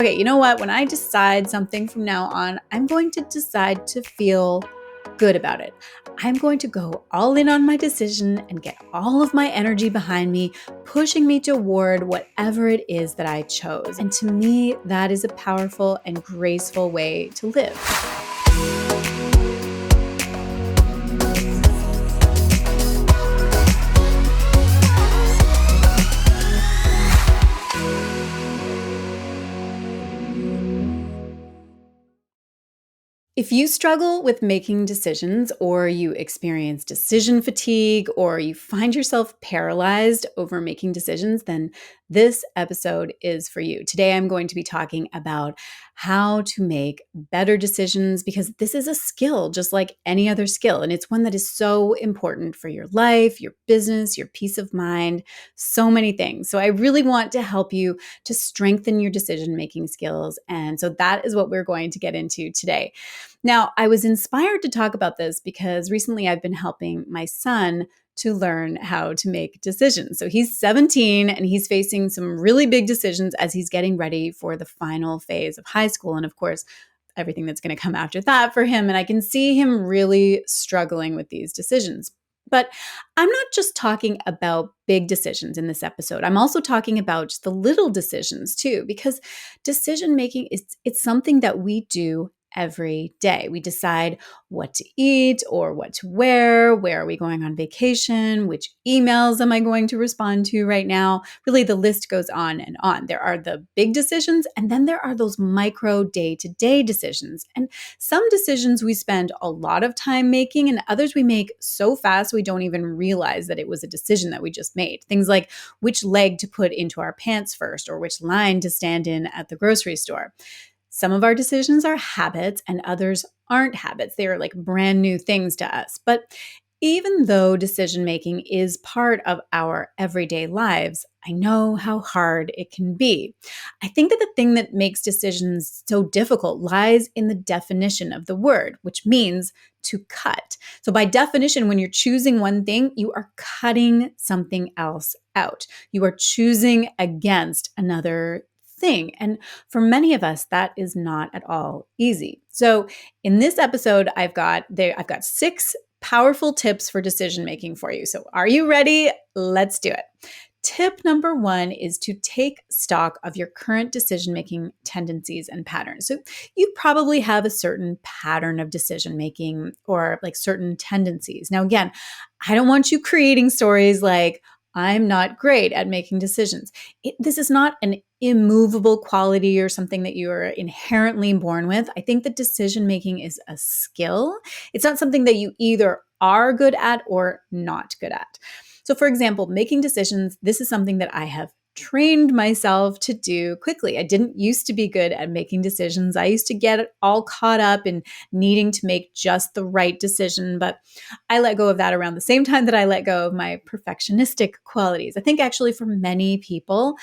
Okay, you know what? When I decide something from now on, I'm going to decide to feel good about it. I'm going to go all in on my decision and get all of my energy behind me, pushing me toward whatever it is that I chose. And to me, that is a powerful and graceful way to live. If you struggle with making decisions, or you experience decision fatigue, or you find yourself paralyzed over making decisions, then this episode is for you. Today, I'm going to be talking about how to make better decisions because this is a skill just like any other skill. And it's one that is so important for your life, your business, your peace of mind, so many things. So I really want to help you to strengthen your decision-making skills. And so that is what we're going to get into today. Now, I was inspired to talk about this because recently I've been helping my son to learn how to make decisions. So he's 17 and he's facing some really big decisions as he's getting ready for the final phase of high school. And of course, everything that's going to come after that for him. And I can see him really struggling with these decisions. But I'm not just talking about big decisions in this episode. I'm also talking about just the little decisions too, because decision making it's something that we do every day. We decide what to eat or what to wear, where are we going on vacation, which emails am I going to respond to right now? Really, the list goes on and on. There are the big decisions, and then there are those micro day-to-day decisions. And some decisions we spend a lot of time making, and others we make so fast we don't even realize that it was a decision that we just made. Things like which leg to put into our pants first, or which line to stand in at the grocery store. Some of our decisions are habits and others aren't habits. They are like brand new things to us. But even though decision making is part of our everyday lives, I know how hard it can be. I think that the thing that makes decisions so difficult lies in the definition of the word, which means to cut. So by definition, when you're choosing one thing, you are cutting something else out. You are choosing against another thing. And for many of us, that is not at all easy. So in this episode, I've got 6 powerful tips for decision making for you. So are you ready? Let's do it. Tip number 1 is to take stock of your current decision-making tendencies and patterns. So you probably have a certain pattern of decision-making or like certain tendencies. Now, again, I don't want you creating stories like, I'm not great at making decisions. This is not an immovable quality or something that you are inherently born with. I think that decision making is a skill. It's not something that you either are good at or not good at. So for example, making decisions, this is something that I have trained myself to do quickly. I didn't used to be good at making decisions. I used to get all caught up in needing to make just the right decision, but I let go of that around the same time that I let go of my perfectionistic qualities. I think actually for many people,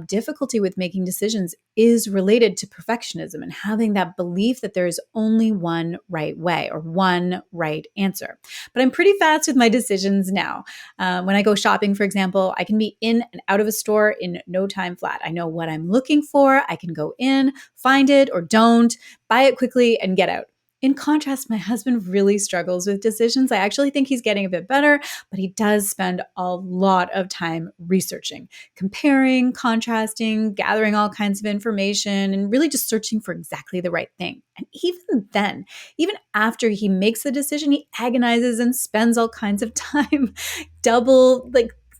difficulty with making decisions is related to perfectionism and having that belief that there is only one right way or one right answer. But I'm pretty fast with my decisions now. When I go shopping, for example, I can be in and out of a store in no time flat. I know what I'm looking for. I can go in, find it or don't, buy it quickly and get out. In contrast, my husband really struggles with decisions. I actually think he's getting a bit better, but he does spend a lot of time researching, comparing, contrasting, gathering all kinds of information, and really just searching for exactly the right thing. And even then, even after he makes the decision, he agonizes and spends all kinds of time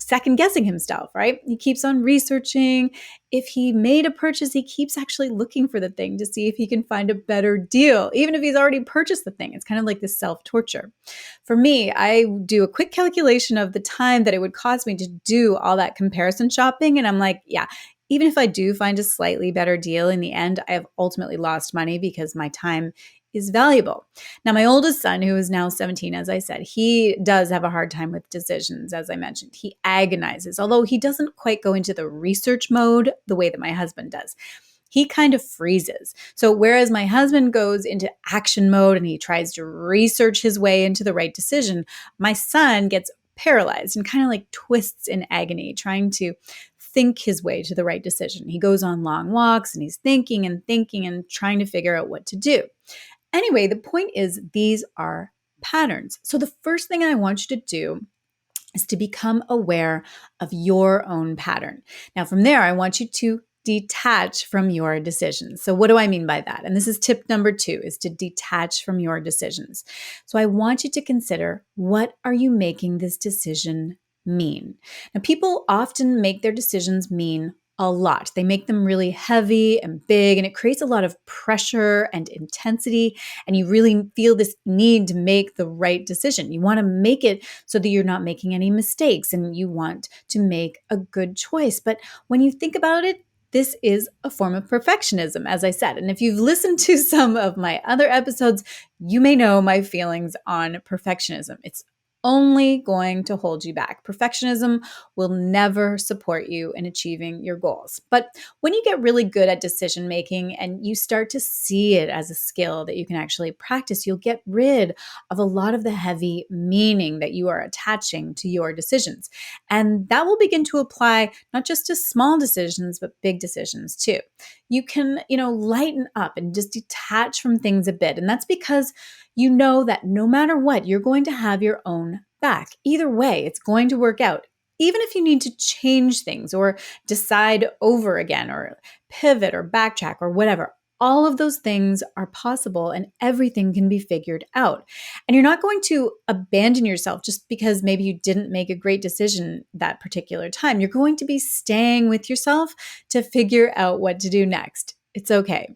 second guessing himself, right? He keeps on researching. If he made a purchase, he keeps actually looking for the thing to see if he can find a better deal, even if he's already purchased the thing. It's kind of like this self-torture. For me, I do a quick calculation of the time that it would cost me to do all that comparison shopping. And I'm like, yeah, even if I do find a slightly better deal in the end, I have ultimately lost money because my time is valuable. Now, my oldest son, who is now 17, as I said, he does have a hard time with decisions, as I mentioned. He agonizes, although he doesn't quite go into the research mode the way that my husband does. He kind of freezes. So whereas my husband goes into action mode and he tries to research his way into the right decision, my son gets paralyzed and kind of like twists in agony, trying to think his way to the right decision. He goes on long walks and he's thinking and trying to figure out what to do. Anyway, the point is these are patterns. So the first thing I want you to do is to become aware of your own pattern. Now, from there, I want you to detach from your decisions. So what do I mean by that? And this is tip number 2, is to detach from your decisions. So I want you to consider, what are you making this decision mean? Now, people often make their decisions mean a lot. They make them really heavy and big, and it creates a lot of pressure and intensity. And you really feel this need to make the right decision. You want to make it so that you're not making any mistakes and you want to make a good choice. But when you think about it, this is a form of perfectionism, as I said. And if you've listened to some of my other episodes, you may know my feelings on perfectionism. It's only going to hold you back. Perfectionism will never support you in achieving your goals. But when you get really good at decision making and you start to see it as a skill that you can actually practice, you'll get rid of a lot of the heavy meaning that you are attaching to your decisions. And that will begin to apply not just to small decisions, but big decisions too. You can, lighten up and just detach from things a bit. And that's because you know that no matter what, you're going to have your own back. Either way, it's going to work out. Even if you need to change things or decide over again or pivot or backtrack or whatever, all of those things are possible and everything can be figured out. And you're not going to abandon yourself just because maybe you didn't make a great decision that particular time. You're going to be staying with yourself to figure out what to do next. It's okay.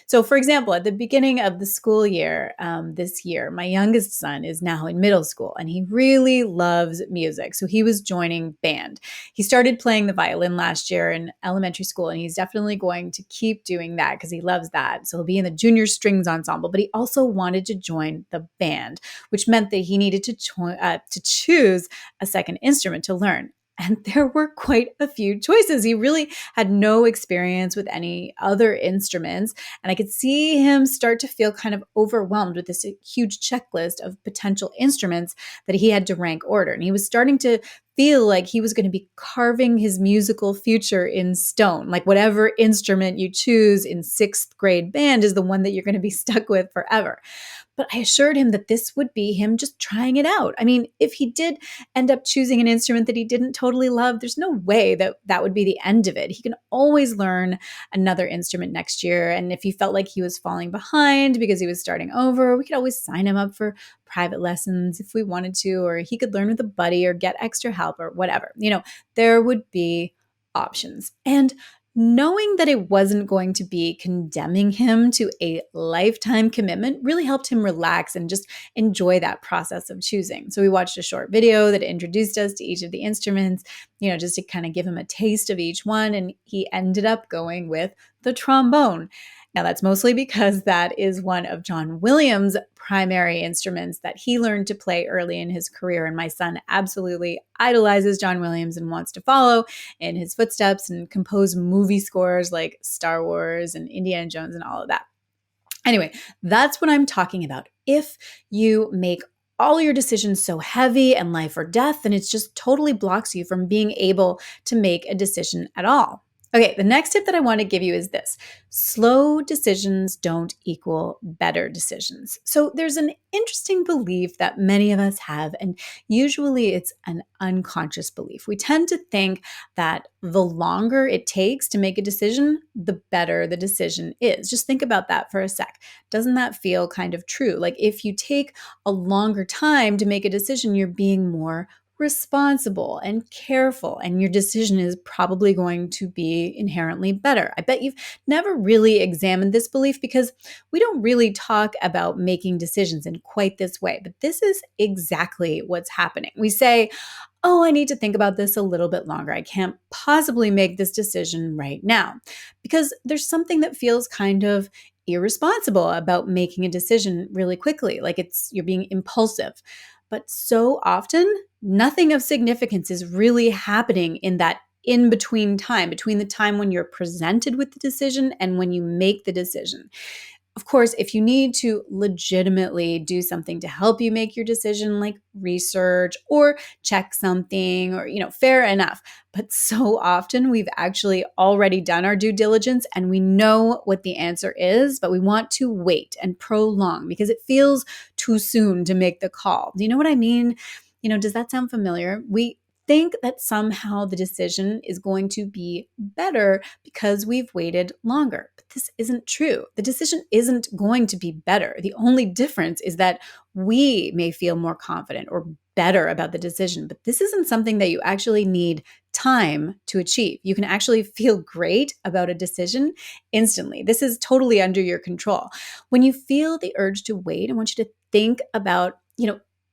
So, for example, at the beginning of the school year this year, my youngest son is now in middle school and he really loves music. So he was joining band. He started playing the violin last year in elementary school, and he's definitely going to keep doing that because he loves that. So he'll be in the junior strings ensemble, but he also wanted to join the band, which meant that he needed to choose a second instrument to learn. And there were quite a few choices. He really had no experience with any other instruments. And I could see him start to feel kind of overwhelmed with this huge checklist of potential instruments that he had to rank order. And he was starting to feel like he was going to be carving his musical future in stone. Like whatever instrument you choose in 6th grade band is the one that you're going to be stuck with forever. But I assured him that this would be him just trying it out. I mean, if he did end up choosing an instrument that he didn't totally love, there's no way that that would be the end of it. He can always learn another instrument next year. And if he felt like he was falling behind because he was starting over, we could always sign him up for private lessons if we wanted to, or he could learn with a buddy or get extra help or whatever. There would be options. And knowing that it wasn't going to be condemning him to a lifetime commitment really helped him relax and just enjoy that process of choosing. So we watched a short video that introduced us to each of the instruments, just to kind of give him a taste of each one. And he ended up going with the trombone. Now, that's mostly because that is one of John Williams' primary instruments that he learned to play early in his career. And my son absolutely idolizes John Williams and wants to follow in his footsteps and compose movie scores like Star Wars and Indiana Jones and all of that. Anyway, that's what I'm talking about. If you make all your decisions so heavy and life or death, then it just totally blocks you from being able to make a decision at all. Okay, the next tip that I want to give you is this. Slow decisions don't equal better decisions. So there's an interesting belief that many of us have, and usually it's an unconscious belief. We tend to think that the longer it takes to make a decision, the better the decision is. Just think about that for a sec. Doesn't that feel kind of true? Like if you take a longer time to make a decision, you're being more responsible and careful, and your decision is probably going to be inherently better. I bet you've never really examined this belief because we don't really talk about making decisions in quite this way, but this is exactly what's happening. We say, oh, I need to think about this a little bit longer. I can't possibly make this decision right now because there's something that feels kind of irresponsible about making a decision really quickly, like you're being impulsive. But so often, nothing of significance is really happening in that in between time, between the time when you're presented with the decision and when you make the decision. Of course, if you need to legitimately do something to help you make your decision, like research or check something, or, fair enough. But so often we've actually already done our due diligence and we know what the answer is, but we want to wait and prolong because it feels too soon to make the call. Do you know what I mean? Does that sound familiar? We think that somehow the decision is going to be better because we've waited longer. But this isn't true. The decision isn't going to be better. The only difference is that we may feel more confident or better about the decision, but this isn't something that you actually need time to achieve. You can actually feel great about a decision instantly. This is totally under your control. When you feel the urge to wait, I want you to think about,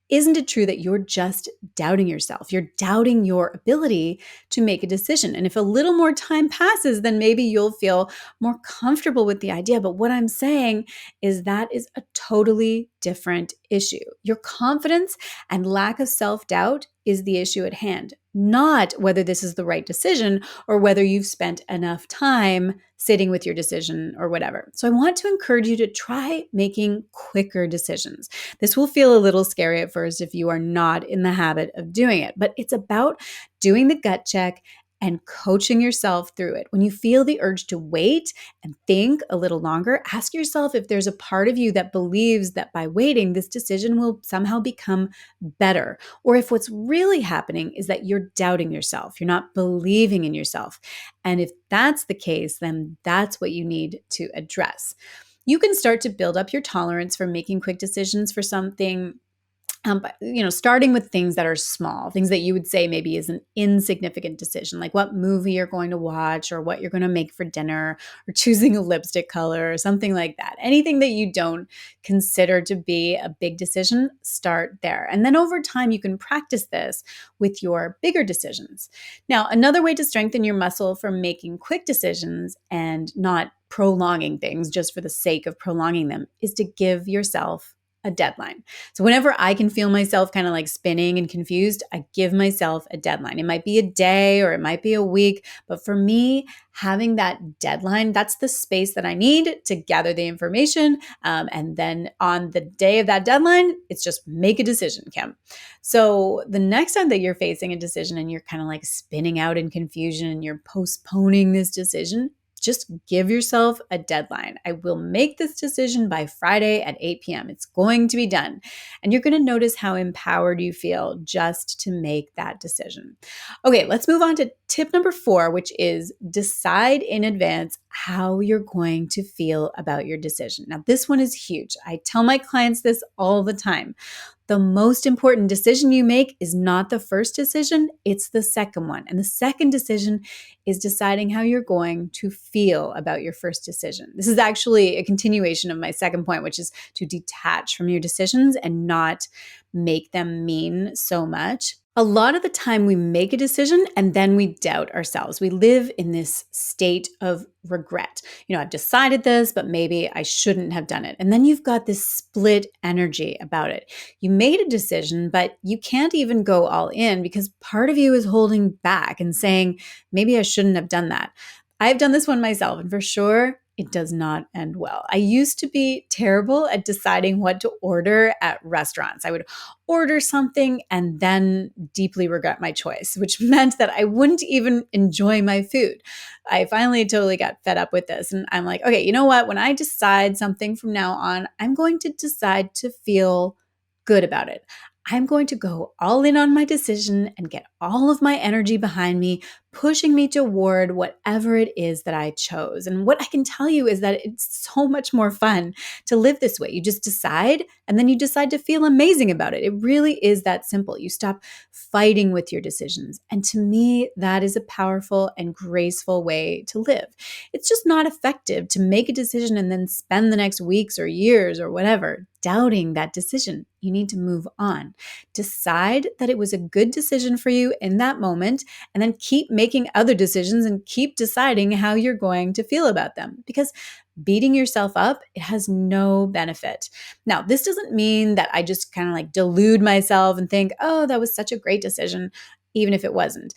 isn't it true that you're just doubting yourself? You're doubting your ability to make a decision. And if a little more time passes, then maybe you'll feel more comfortable with the idea. But what I'm saying is that is a totally different issue. Your confidence and lack of self doubt is the issue at hand, not whether this is the right decision or whether you've spent enough time sitting with your decision or whatever. So I want to encourage you to try making quicker decisions. This will feel a little scary at first if you are not in the habit of doing it, but it's about doing the gut check and coaching yourself through it. When you feel the urge to wait and think a little longer, ask yourself if there's a part of you that believes that by waiting, this decision will somehow become better. Or if what's really happening is that you're doubting yourself, you're not believing in yourself. And if that's the case, then that's what you need to address. You can start to build up your tolerance for making quick decisions for something, starting with things that are small, things that you would say maybe is an insignificant decision, like what movie you're going to watch or what you're going to make for dinner or choosing a lipstick color or something like that. Anything that you don't consider to be a big decision, start there. And then over time, you can practice this with your bigger decisions. Now, another way to strengthen your muscle for making quick decisions and not prolonging things just for the sake of prolonging them is to give yourself a deadline. So whenever I can feel myself kind of like spinning and confused, I give myself a deadline. It might be a day or it might be a week, but for me, having that deadline, that's the space that I need to gather the information. And then on the day of that deadline, it's just make a decision, Kim. So the next time that you're facing a decision and you're kind of like spinning out in confusion and you're postponing this decision, just give yourself a deadline. I will make this decision by Friday at 8 p.m. It's going to be done. And you're going to notice how empowered you feel just to make that decision. Okay, let's move on to tip number 4, which is decide in advance how you're going to feel about your decision. Now, this one is huge. I tell my clients this all the time. The most important decision you make is not the first decision, it's the second one. And the second decision is deciding how you're going to feel about your first decision. This is actually a continuation of my second point, which is to detach from your decisions and not make them mean so much. A lot of the time we make a decision and then we doubt ourselves. We live in this state of regret. I've decided this, but maybe I shouldn't have done it. And then you've got this split energy about it. You made a decision, but you can't even go all in because part of you is holding back and saying, maybe I shouldn't have done that. I've done this one myself, and for sure, it does not end well. I used to be terrible at deciding what to order at restaurants. I would order something and then deeply regret my choice, which meant that I wouldn't even enjoy my food. I finally totally got fed up with this. And I'm like, okay, you know what? When I decide something from now on, I'm going to decide to feel good about it. I'm going to go all in on my decision and get all of my energy behind me, pushing me toward whatever it is that I chose. And what I can tell you is that it's so much more fun to live this way. You just decide and then you decide to feel amazing about it. It really is that simple. You stop fighting with your decisions. And to me, that is a powerful and graceful way to live. It's just not effective to make a decision and then spend the next weeks or years or whatever doubting that decision. You need to move on. Decide that it was a good decision for you in that moment, and then keep making other decisions and keep deciding how you're going to feel about them. Because beating yourself up, it has no benefit. Now, this doesn't mean that I just kind of like delude myself and think, oh, that was such a great decision, even if it wasn't.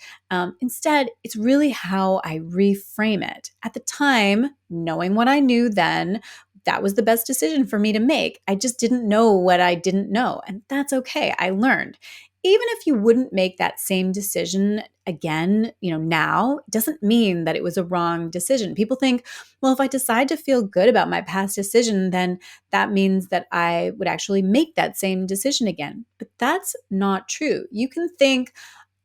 Instead, it's really how I reframe it. At the time, knowing what I knew then, that was the best decision for me to make. I just didn't know what I didn't know. And that's okay. I learned. Even if you wouldn't make that same decision again, now, it doesn't mean that it was a wrong decision. People think, well, if I decide to feel good about my past decision, then that means that I would actually make that same decision again. But that's not true. You can think,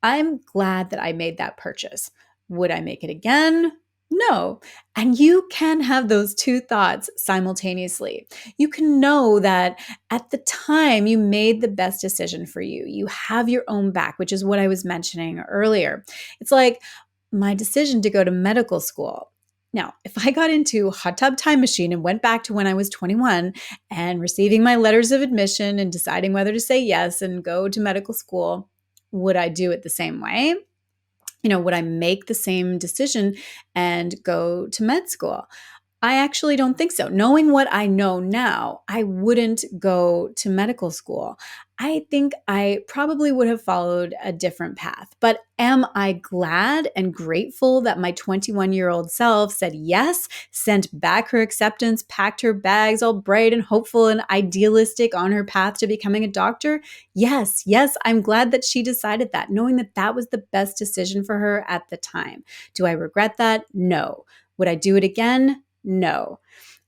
I'm glad that I made that purchase. Would I make it again? No. And you can have those two thoughts simultaneously. You can know that at the time you made the best decision for you. You have your own back, which is what I was mentioning earlier. It's like my decision to go to medical school. Now, if I got into hot tub time machine and went back to when I was 21 and receiving my letters of admission and deciding whether to say yes and go to medical school, would I do it the same way? Would I make the same decision and go to med school? I actually don't think so. Knowing what I know now, I wouldn't go to medical school. I think I probably would have followed a different path. But am I glad and grateful that my 21-year-old self said yes, sent back her acceptance, packed her bags all bright and hopeful and idealistic on her path to becoming a doctor? Yes, I'm glad that she decided that, knowing that that was the best decision for her at the time. Do I regret that? No. Would I do it again? No.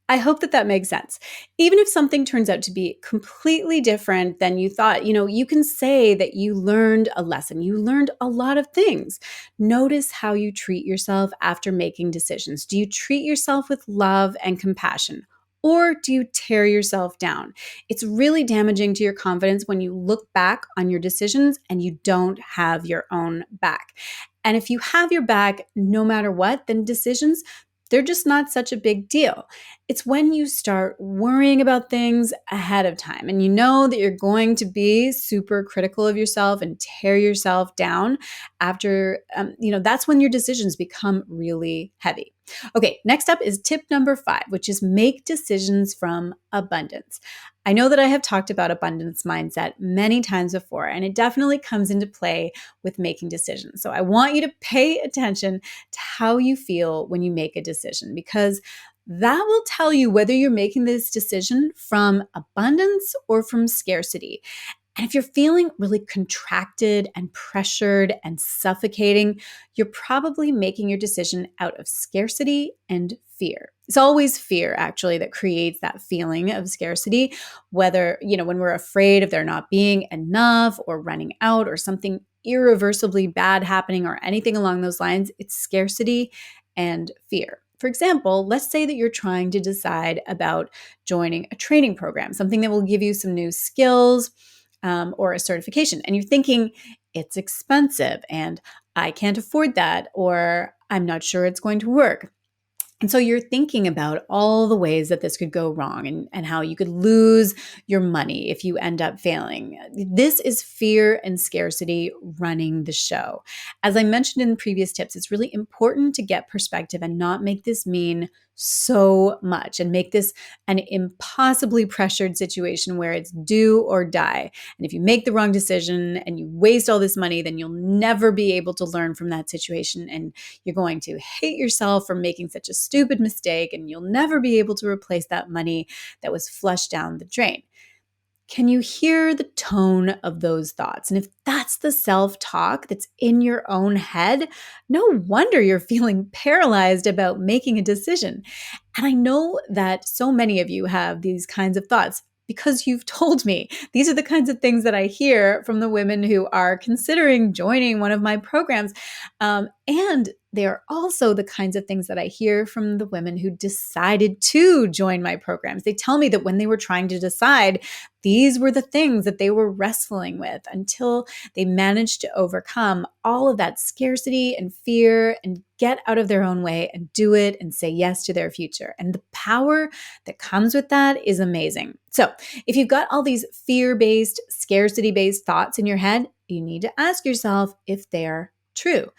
I hope that that makes sense. Even if something turns out to be completely different than you thought, you can say that you learned a lesson. You learned a lot of things. Notice how you treat yourself after making decisions. Do you treat yourself with love and compassion? Or do you tear yourself down? It's really damaging to your confidence when you look back on your decisions and you don't have your own back. And if you have your back no matter what, then decisions, they're just not such a big deal. It's when you start worrying about things ahead of time and you know that you're going to be super critical of yourself and tear yourself down after, that's when your decisions become really heavy. Okay, next up is tip number 5, which is make decisions from abundance. I know that I have talked about abundance mindset many times before, and it definitely comes into play with making decisions. So I want you to pay attention to how you feel when you make a decision, because that will tell you whether you're making this decision from abundance or from scarcity. And if you're feeling really contracted and pressured and suffocating, you're probably making your decision out of scarcity and fear. It's always fear, actually, that creates that feeling of scarcity, whether, when we're afraid of there not being enough or running out or something irreversibly bad happening or anything along those lines, it's scarcity and fear. For example, let's say that you're trying to decide about joining a training program, something that will give you some new skills, or a certification, and you're thinking it's expensive and I can't afford that, or I'm not sure it's going to work. And so you're thinking about all the ways that this could go wrong and how you could lose your money if you end up failing. This is fear and scarcity running the show. As I mentioned in previous tips, it's really important to get perspective and not make this mean so much and make this an impossibly pressured situation where it's do or die. And if you make the wrong decision and you waste all this money, then you'll never be able to learn from that situation. And you're going to hate yourself for making such a stupid mistake, and you'll never be able to replace that money that was flushed down the drain. Can you hear the tone of those thoughts? And if that's the self-talk that's in your own head, no wonder you're feeling paralyzed about making a decision. And I know that so many of you have these kinds of thoughts because you've told me. These are the kinds of things that I hear from the women who are considering joining one of my programs. And they are also the kinds of things that I hear from the women who decided to join my programs. They tell me that when they were trying to decide, these were the things that they were wrestling with until they managed to overcome all of that scarcity and fear and get out of their own way and do it and say yes to their future. And the power that comes with that is amazing. So if you've got all these fear-based, scarcity-based thoughts in your head, you need to ask yourself if they're true.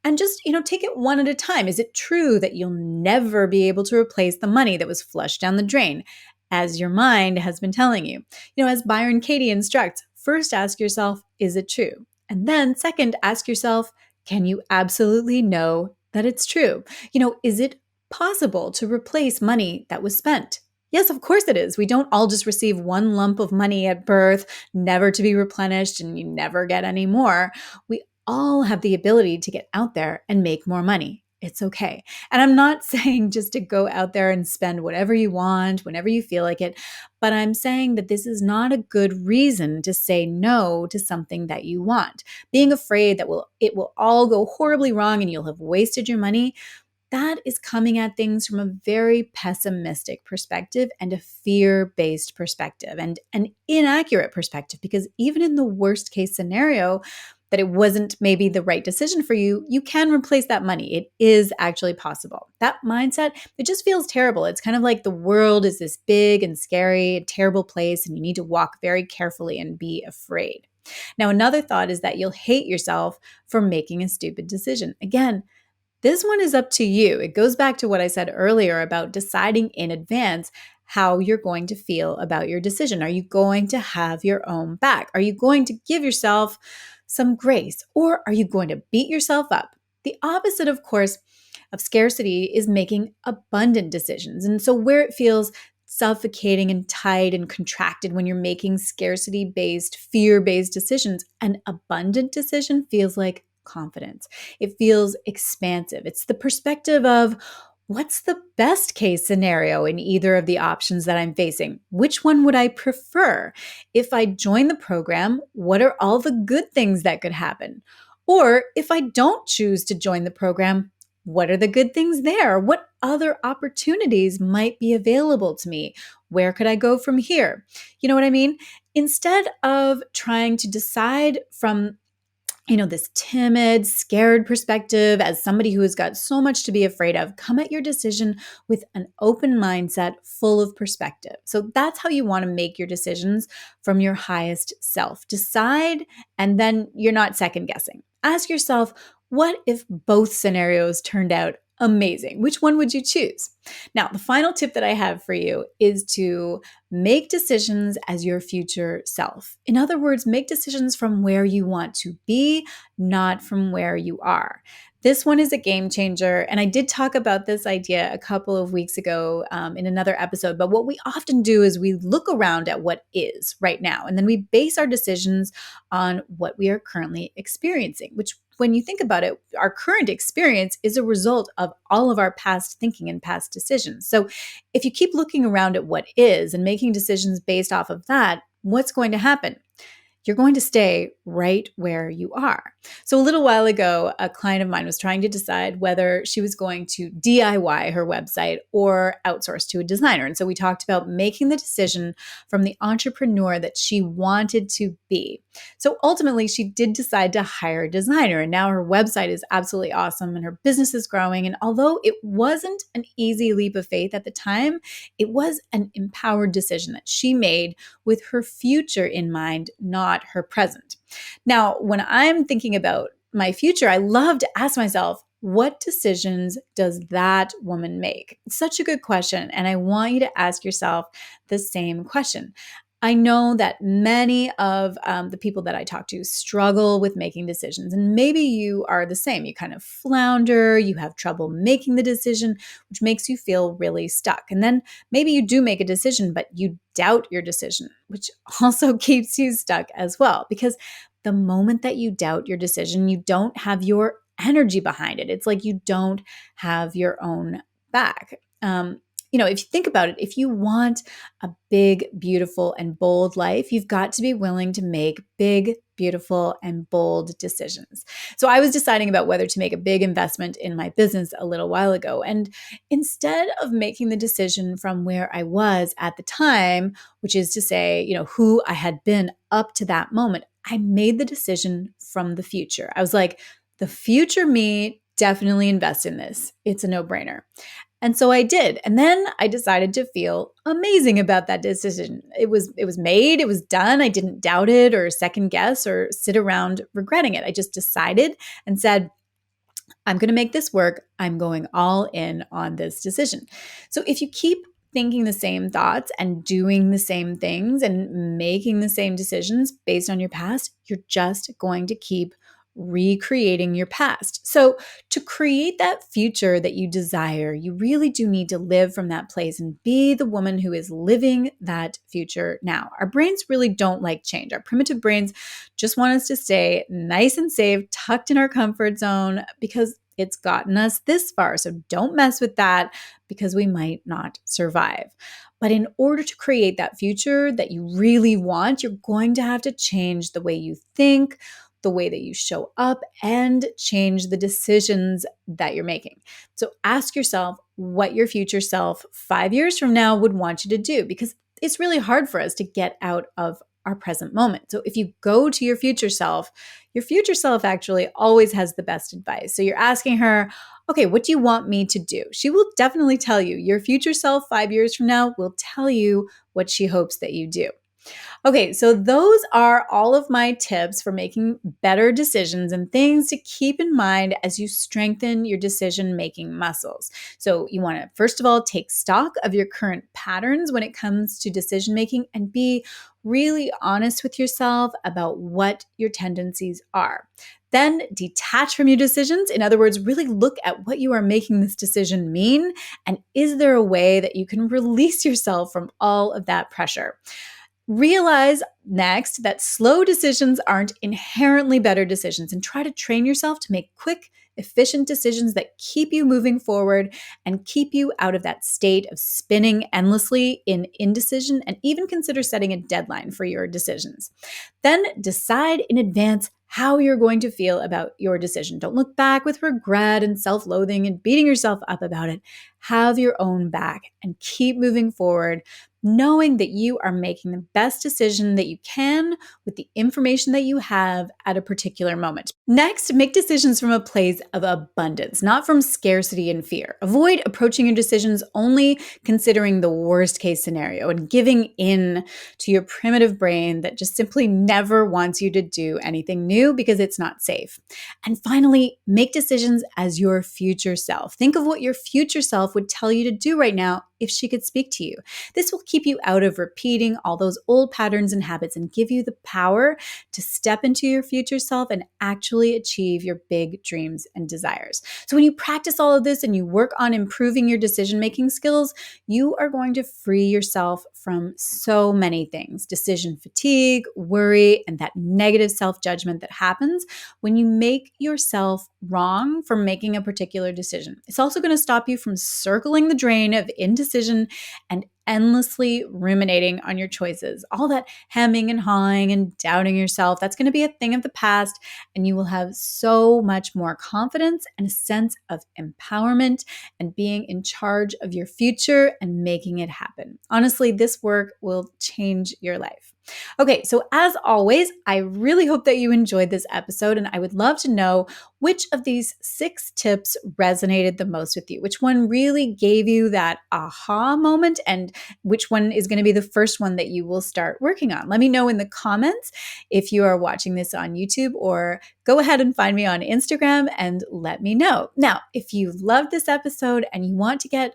And just, take it one at a time. Is it true that you'll never be able to replace the money that was flushed down the drain, as your mind has been telling you? As Byron Katie instructs, first ask yourself, is it true? And then second, ask yourself, can you absolutely know that it's true? Is it possible to replace money that was spent? Yes, of course it is. We don't all just receive one lump of money at birth, never to be replenished, and you never get any more. We all have the ability to get out there and make more money. It's okay. And I'm not saying just to go out there and spend whatever you want, whenever you feel like it, but I'm saying that this is not a good reason to say no to something that you want. Being afraid that it will all go horribly wrong and you'll have wasted your money, that is coming at things from a very pessimistic perspective and a fear-based perspective and an inaccurate perspective, because even in the worst case scenario that it wasn't maybe the right decision for you, you can replace that money. It is actually possible. That mindset, it just feels terrible. It's kind of like the world is this big and scary, terrible place, and you need to walk very carefully and be afraid. Now, another thought is that you'll hate yourself for making a stupid decision. Again, this one is up to you. It goes back to what I said earlier about deciding in advance how you're going to feel about your decision. Are you going to have your own back? Are you going to give yourself some grace, or are you going to beat yourself up? The opposite, of course, of scarcity is making abundant decisions. And so, where it feels suffocating and tight and contracted when you're making scarcity based, fear based decisions, an abundant decision feels like confidence. It feels expansive. It's the perspective of what's the best case scenario in either of the options that I'm facing? Which one would I prefer? If I join the program, what are all the good things that could happen? Or if I don't choose to join the program, what are the good things there? What other opportunities might be available to me? Where could I go from here? You know what I mean? Instead of trying to decide from this timid, scared perspective as somebody who has got so much to be afraid of, come at your decision with an open mindset full of perspective. So that's how you want to make your decisions from your highest self. Decide, and then you're not second guessing. Ask yourself, what if both scenarios turned out amazing? Which one would you choose? Now, the final tip that I have for you is to make decisions as your future self. In other words, make decisions from where you want to be, not from where you are. This one is a game changer. And I did talk about this idea a couple of weeks ago in another episode. But what we often do is we look around at what is right now, and then we base our decisions on what we are currently experiencing, which, when you think about it, our current experience is a result of all of our past thinking and past decisions. So if you keep looking around at what is and making decisions based off of that, what's going to happen? You're going to stay right where you are. So a little while ago, a client of mine was trying to decide whether she was going to DIY her website or outsource to a designer. And so we talked about making the decision from the entrepreneur that she wanted to be. So ultimately, she did decide to hire a designer, and now her website is absolutely awesome and her business is growing. And although it wasn't an easy leap of faith at the time, it was an empowered decision that she made with her future in mind, not her present. Now, when I'm thinking about my future, I love to ask myself, what decisions does that woman make? It's such a good question. And I want you to ask yourself the same question. I know that many of the people that I talk to struggle with making decisions, and maybe you are the same. You kind of flounder, you have trouble making the decision, which makes you feel really stuck. And then maybe you do make a decision, but you doubt your decision, which also keeps you stuck as well. Because the moment that you doubt your decision, you don't have your energy behind it. It's like you don't have your own back. If you think about it, if you want a big, beautiful, and bold life, you've got to be willing to make big, beautiful, and bold decisions. So I was deciding about whether to make a big investment in my business a little while ago. And instead of making the decision from where I was at the time, which is to say, who I had been up to that moment, I made the decision from the future. I was like, the future me definitely invest in this. It's a no-brainer. And so I did. And then I decided to feel amazing about that decision. It was made, it was done. I didn't doubt it or second guess or sit around regretting it. I just decided and said, I'm going to make this work. I'm going all in on this decision. So if you keep thinking the same thoughts and doing the same things and making the same decisions based on your past, you're just going to keep recreating your past. So, to create that future that you desire, you really do need to live from that place and be the woman who is living that future now. Our brains really don't like change. Our primitive brains just want us to stay nice and safe, tucked in our comfort zone, because it's gotten us this far. So don't mess with that because we might not survive. But in order to create that future that you really want, you're going to have to change the way you think, the way that you show up, and change the decisions that you're making. So ask yourself what your future self 5 years from now would want you to do, because it's really hard for us to get out of our present moment. So if you go to your future self actually always has the best advice. So you're asking her, okay, what do you want me to do? She will definitely tell you. Your future self 5 years from now will tell you what she hopes that you do. Okay, so those are all of my tips for making better decisions and things to keep in mind as you strengthen your decision-making muscles. So you want to, first of all, take stock of your current patterns when it comes to decision-making and be really honest with yourself about what your tendencies are. Then detach from your decisions. In other words, really look at what you are making this decision mean, and is there a way that you can release yourself from all of that pressure? Realize next that slow decisions aren't inherently better decisions, and try to train yourself to make quick, efficient decisions that keep you moving forward and keep you out of that state of spinning endlessly in indecision, and even consider setting a deadline for your decisions. Then decide in advance how you're going to feel about your decision. Don't look back with regret and self-loathing and beating yourself up about it. Have your own back and keep moving forward, knowing that you are making the best decision that you can with the information that you have at a particular moment. Next, make decisions from a place of abundance, not from scarcity and fear. Avoid approaching your decisions only considering the worst case scenario and giving in to your primitive brain that just simply never wants you to do anything new because it's not safe. And finally, make decisions as your future self. Think of what your future self would tell you to do right now if she could speak to you. This will keep you out of repeating all those old patterns and habits and give you the power to step into your future self and actually achieve your big dreams and desires. So when you practice all of this and you work on improving your decision-making skills, you are going to free yourself from so many things: decision fatigue, worry, and that negative self-judgment that happens when you make yourself wrong for making a particular decision. It's also going to stop you from circling the drain of indecision and endlessly ruminating on your choices. All that hemming and hawing and doubting yourself, that's going to be a thing of the past, and you will have so much more confidence and a sense of empowerment and being in charge of your future and making it happen. Honestly, this work will change your life. Okay, so as always, I really hope that you enjoyed this episode, and I would love to know which of these 6 tips resonated the most with you. Which one really gave you that aha moment, and which one is going to be the first one that you will start working on? Let me know in the comments if you are watching this on YouTube, or go ahead and find me on Instagram and let me know. Now, if you loved this episode and you want to get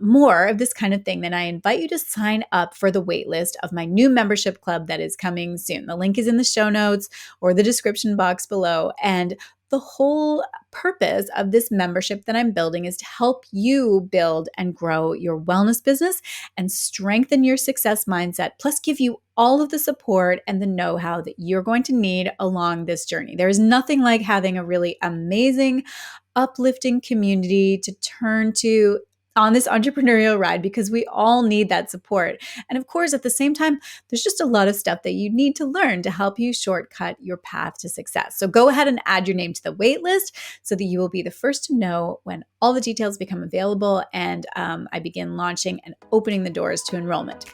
more of this kind of thing, then I invite you to sign up for the waitlist of my new membership club that is coming soon. The link is in the show notes or the description box below. And the whole purpose of this membership that I'm building is to help you build and grow your wellness business and strengthen your success mindset, plus give you all of the support and the know-how that you're going to need along this journey. There is nothing like having a really amazing, uplifting community to turn to on this entrepreneurial ride, because we all need that support. And of course, at the same time, there's just a lot of stuff that you need to learn to help you shortcut your path to success. So go ahead and add your name to the wait list so that you will be the first to know when all the details become available and I begin launching and opening the doors to enrollment.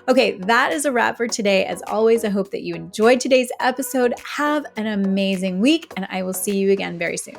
Okay, that is a wrap for today. As always, I hope that you enjoyed today's episode. Have an amazing week, and I will see you again very soon.